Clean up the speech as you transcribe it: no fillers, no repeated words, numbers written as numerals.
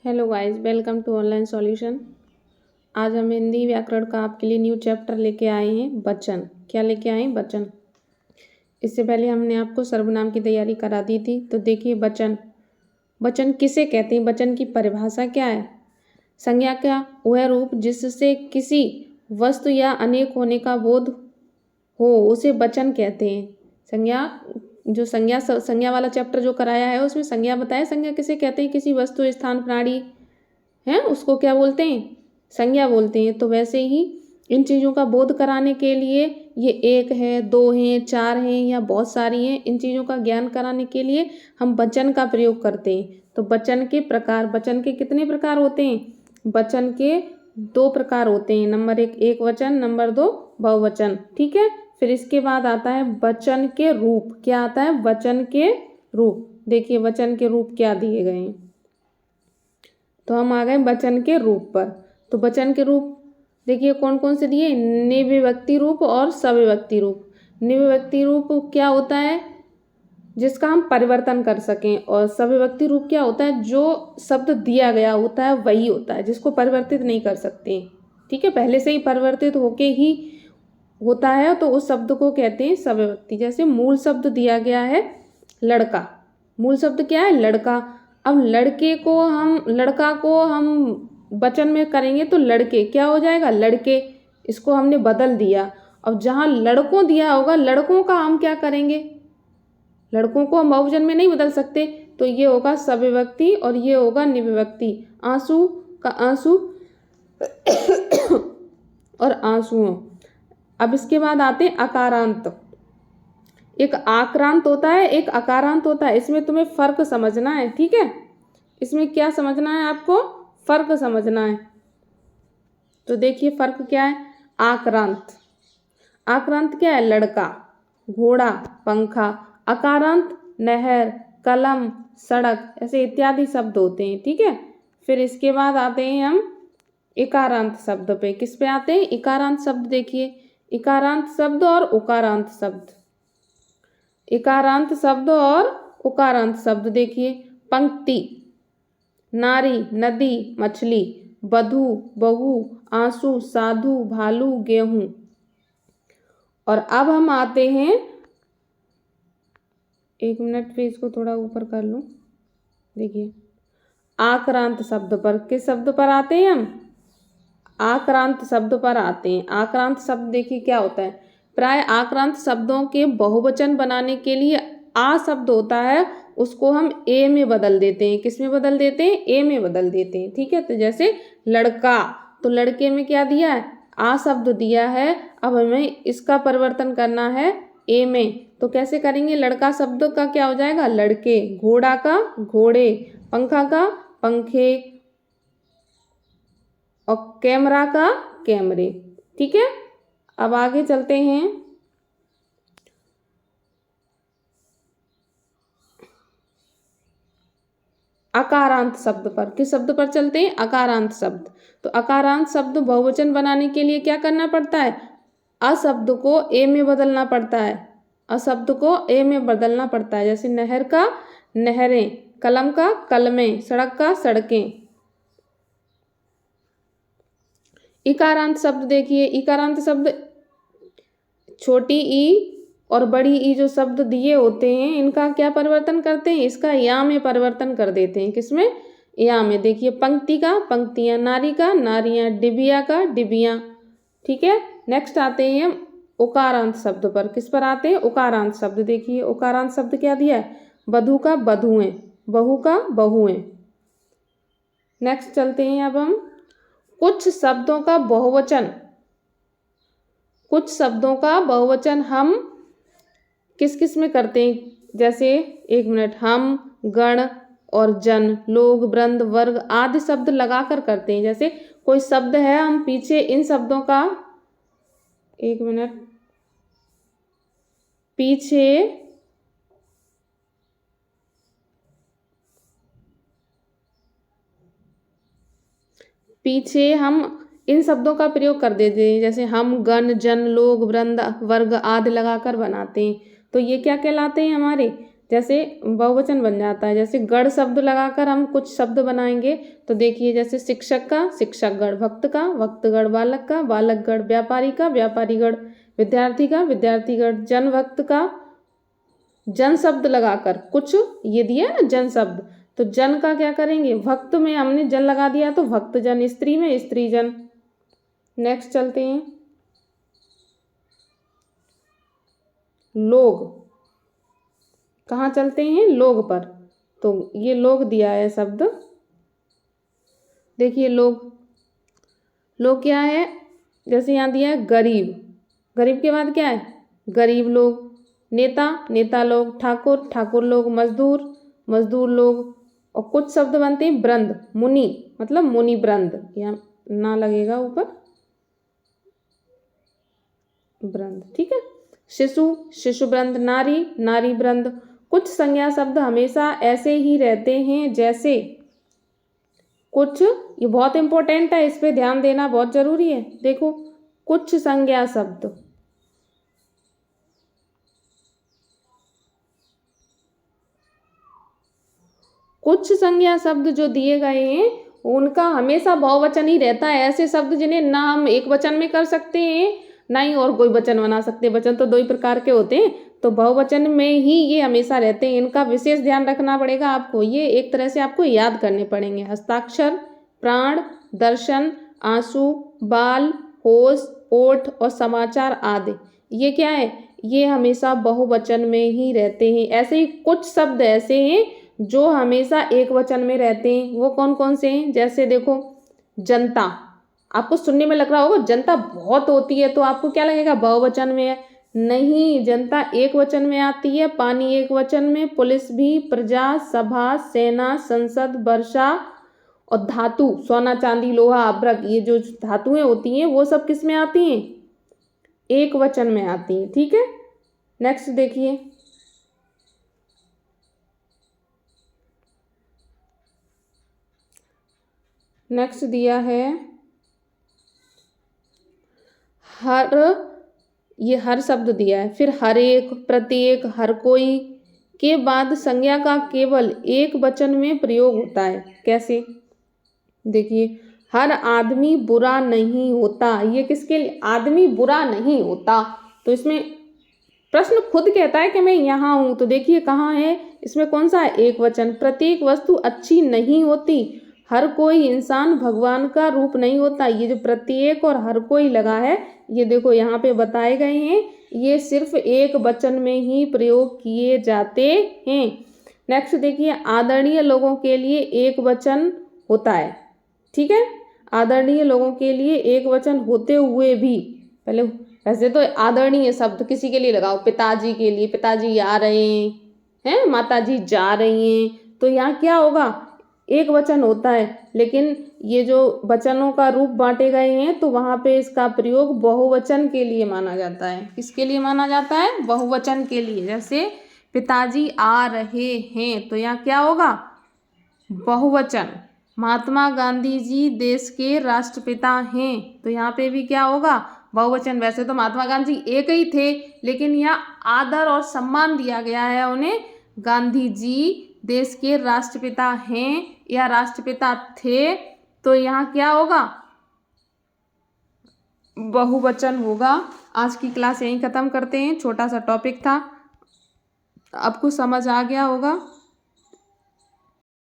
Hello guys, welcome to online solution. आज हम हिंदी व्याकरण का आपके लिए न्यू चैप्टर लेके आए हैं, वचन। क्या लेके आए हैं? वचन। इससे पहले हमने आपको सर्वनाम की तैयारी करा दी थी। तो देखिए, वचन। वचन किसे कहते हैं? वचन की परिभाषा क्या है? संज्ञा का वह रूप जिससे किसी वस्तु या अनेक होने का बोध हो, उसे वचन कहते हैं। संज्ञा, जो संज्ञा वाला चैप्टर जो कराया है उसमें संज्ञा बताया। संज्ञा किसे कहते हैं? किसी वस्तु, स्थान, प्राणी है उसको क्या बोलते हैं? संज्ञा बोलते हैं। तो वैसे ही इन चीज़ों का बोध कराने के लिए, ये एक है, दो हैं, चार हैं या बहुत सारी हैं, इन चीज़ों का ज्ञान कराने के लिए हम वचन का प्रयोग करते हैं। तो वचन के प्रकार, वचन के कितने प्रकार होते हैं? वचन के दो प्रकार होते हैं। नंबर एक वचन, नंबर दो बहुवचन। ठीक है। फिर इसके बाद आता है वचन के रूप। क्या आता है? वचन के रूप। देखिए वचन के रूप क्या दिए गए हैं। तो हम आ गए वचन के रूप पर। तो वचन के रूप देखिए कौन कौन से दिए? निर्विभक्ति रूप और सविभक्ति रूप। निर्विभक्ति रूप क्या होता है? जिसका हम परिवर्तन कर सकें। और सविभक्ति रूप क्या होता है? जो शब्द दिया गया होता है वही होता है, जिसको परिवर्तित नहीं कर सकते। ठीक है, पहले से ही परिवर्तित होके ही होता है, तो उस शब्द को कहते हैं सविभक्ति। जैसे मूल शब्द दिया गया है लड़का। मूल शब्द क्या है? लड़का। अब लड़का को हम वचन में करेंगे तो लड़के क्या हो जाएगा? लड़के। इसको हमने बदल दिया। अब जहाँ लड़कों दिया होगा, लड़कों का हम क्या करेंगे? लड़कों को हम बहुवचन में नहीं बदल सकते, तो ये होगा सविभक्ति और ये होगा निर्विभक्ति। आंसू का आंसू और आंसुओं। अब इसके बाद आते हैं अकारांत। एक आक्रांत होता है, एक अकारांत होता है। इसमें तुम्हें फर्क समझना है। ठीक है, इसमें क्या समझना है आपको? फर्क समझना है। तो देखिए फर्क क्या है। आक्रांत, आक्रांत क्या है? लड़का, घोड़ा, पंखा। अकारांत नहर, कलम, सड़क, ऐसे इत्यादि शब्द होते हैं। ठीक है। फिर इसके बाद आते हैं हम इकारांत शब्द पे। किस पे आते हैं? इकारांत शब्द। देखिए इकारांत शब्द और उकारांत शब्द। इकारांत शब्द और उकारांत शब्द देखिए। पंक्ति, नारी, नदी, मछली, बधू, बहू, आंसू, साधु, भालू, गेहूं। और अब हम आते हैं, एक मिनट पे इसको थोड़ा ऊपर कर लूं। देखिए आक्रांत शब्द पर। किस शब्द पर आते हैं हम? आक्रांत शब्द पर आते हैं। आक्रांत शब्द देखिए क्या होता है। प्राय आक्रांत शब्दों के बहुवचन बनाने के लिए आ शब्द होता है, उसको हम ए में बदल देते हैं। किस में बदल देते हैं? ए में बदल देते हैं। ठीक है। तो जैसे लड़का, तो लड़के में क्या दिया है? आ शब्द दिया है। अब हमें इसका परिवर्तन करना है ए में। तो कैसे करेंगे? लड़का शब्द का क्या हो जाएगा? लड़के। घोड़ा का घोड़े, पंखा का पंखे, और कैमरा का कैमरे। ठीक है। अब आगे चलते हैं अकारांत शब्द पर। किस शब्द पर चलते हैं? अकारांत शब्द। तो अकारांत शब्द बहुवचन बनाने के लिए क्या करना पड़ता है? अ शब्द को ए में बदलना पड़ता है। अ शब्द को ए में बदलना पड़ता है। जैसे नहर का नहरें, कलम का कलमें, सड़क का सड़कें। इकारांत शब्द देखिए। इकारांत शब्द छोटी ई और बड़ी ई जो शब्द दिए होते हैं, इनका क्या परिवर्तन करते हैं? इसका या में परिवर्तन कर देते हैं। किसमें? या में। देखिए पंक्ति का पंक्तियां, नारी का नारियां, डिबिया का डिबियां। ठीक है। नेक्स्ट आते हैं हम उकारांत शब्द पर। किस पर आते हैं? उकारांत शब्द। देखिए उकारांत शब्द क्या दिया है? बधू का बधुएं, बहू का बहुएं। नेक्स्ट चलते हैं अब हम कुछ शब्दों का बहुवचन। कुछ शब्दों का बहुवचन हम किस किस में करते हैं? जैसे एक मिनट, हम, गण और जन, लोग, वृंद, वर्ग आदि शब्द लगाकर करते हैं। जैसे कोई शब्द है, हम पीछे इन शब्दों का, एक मिनट, पीछे हम इन शब्दों का प्रयोग कर देते हैं। जैसे हम, गण, जन, लोग, वृंद, वर्ग आदि लगाकर बनाते हैं। तो ये क्या कहलाते हैं? हमारे जैसे बहुवचन बन जाता है। जैसे गण शब्द लगाकर हम कुछ शब्द बनाएंगे, तो देखिए जैसे शिक्षक का शिक्षकगण, भक्त का भक्तगण, बालक का बालकगण, व्यापारी का व्यापारीगण, विद्यार्थी का विद्यार्थीगण, जन भक्त का जन शब्द लगाकर कुछ ये दिया है ना जन शब्द, तो जन का क्या करेंगे, भक्त में हमने जन लगा दिया तो भक्त जन, स्त्री में स्त्री जन। नेक्स्ट चलते हैं, लोग। कहाँ चलते हैं, लोग पर। तो ये लोग दिया है शब्द, देखिए लोग, लोग क्या है, जैसे यहाँ दिया है गरीब, गरीब के बाद क्या है, गरीब लोग, नेता नेता लोग, ठाकुर ठाकुर लोग, मजदूर मजदूर लोग, और कुछ शब्द बनते हैं वृंद, मुनि मतलब मुनि वृंद, यहाँ ना लगेगा ऊपर, वृंद, ठीक है। शिशु शिशु वृंद, नारी नारी वृंद। कुछ संज्ञा शब्द हमेशा ऐसे ही रहते हैं जैसे कुछ, ये बहुत इंपॉर्टेंट है, इस पे ध्यान देना बहुत जरूरी है। देखो कुछ संज्ञा शब्द, कुछ संज्ञा शब्द जो दिए गए हैं उनका हमेशा बहुवचन ही रहता है। ऐसे शब्द जिन्हें ना हम एक वचन में कर सकते हैं ना ही और कोई वचन बना सकते हैं, वचन तो दो ही प्रकार के होते हैं, तो बहुवचन में ही ये हमेशा रहते हैं। इनका विशेष ध्यान रखना पड़ेगा आपको, ये एक तरह से आपको याद करने पड़ेंगे। हस्ताक्षर, प्राण, दर्शन, आंसू, बाल, होश, ओठ और समाचार आदि, ये क्या है, ये हमेशा बहुवचन में ही रहते हैं। ऐसे ही कुछ शब्द ऐसे हैं जो हमेशा एक वचन में रहते हैं, वो कौन कौन से हैं, जैसे देखो जनता, आपको सुनने में लग रहा होगा जनता बहुत होती है तो आपको क्या लगेगा बहुवचन में है, नहीं, जनता एक वचन में आती है। पानी एक वचन में, पुलिस भी, प्रजा, सभा, सेना, संसद, वर्षा और धातु, सोना चांदी लोहा अभ्रक, ये जो धातुएं होती हैं वो सब किस में आती हैं, एक वचन में आती हैं, ठीक है। नेक्स्ट देखिए, नेक्स्ट दिया है हर, ये हर शब्द दिया है, फिर हर एक, प्रत्येक, हर कोई के बाद संज्ञा का केवल एक वचन में प्रयोग होता है। कैसे, देखिए हर आदमी बुरा नहीं होता, ये किसके लिए, आदमी बुरा नहीं होता, तो इसमें प्रश्न खुद कहता है कि मैं यहाँ हूँ, तो देखिए कहाँ है, इसमें कौन सा है, एक वचन। प्रत्येक वस्तु अच्छी नहीं होती, हर कोई इंसान भगवान का रूप नहीं होता, ये जो प्रत्येक और हर कोई लगा है, ये देखो यहाँ पे बताए गए हैं, ये सिर्फ एक वचन में ही प्रयोग किए जाते हैं। नेक्स्ट देखिए, आदरणीय लोगों के लिए एक वचन होता है, ठीक है, आदरणीय लोगों के लिए एक वचन होते हुए भी, पहले वैसे तो आदरणीय शब्द किसी के लिए लगाओ, पिताजी के लिए, पिताजी आ रहे हैं, माताजी जा रही हैं, तो यहाँ क्या होगा, एक वचन होता है, लेकिन ये जो वचनों का रूप बांटे गए हैं तो वहाँ पे इसका प्रयोग बहुवचन के लिए माना जाता है। किसके लिए माना जाता है, बहुवचन के लिए। जैसे पिताजी आ रहे हैं, तो यहाँ क्या होगा, बहुवचन। महात्मा गांधी जी देश के राष्ट्रपिता हैं, तो यहाँ पे भी क्या होगा, बहुवचन। वैसे तो महात्मा गांधी एक ही थे, लेकिन यहाँ आदर और सम्मान दिया गया है उन्हें, गांधी जी देश के राष्ट्रपिता हैं या राष्ट्रपिता थे, तो यहाँ क्या होगा, बहुवचन होगा। आज की क्लास यहीं ख़त्म करते हैं, छोटा सा टॉपिक था, आपको समझ आ गया होगा।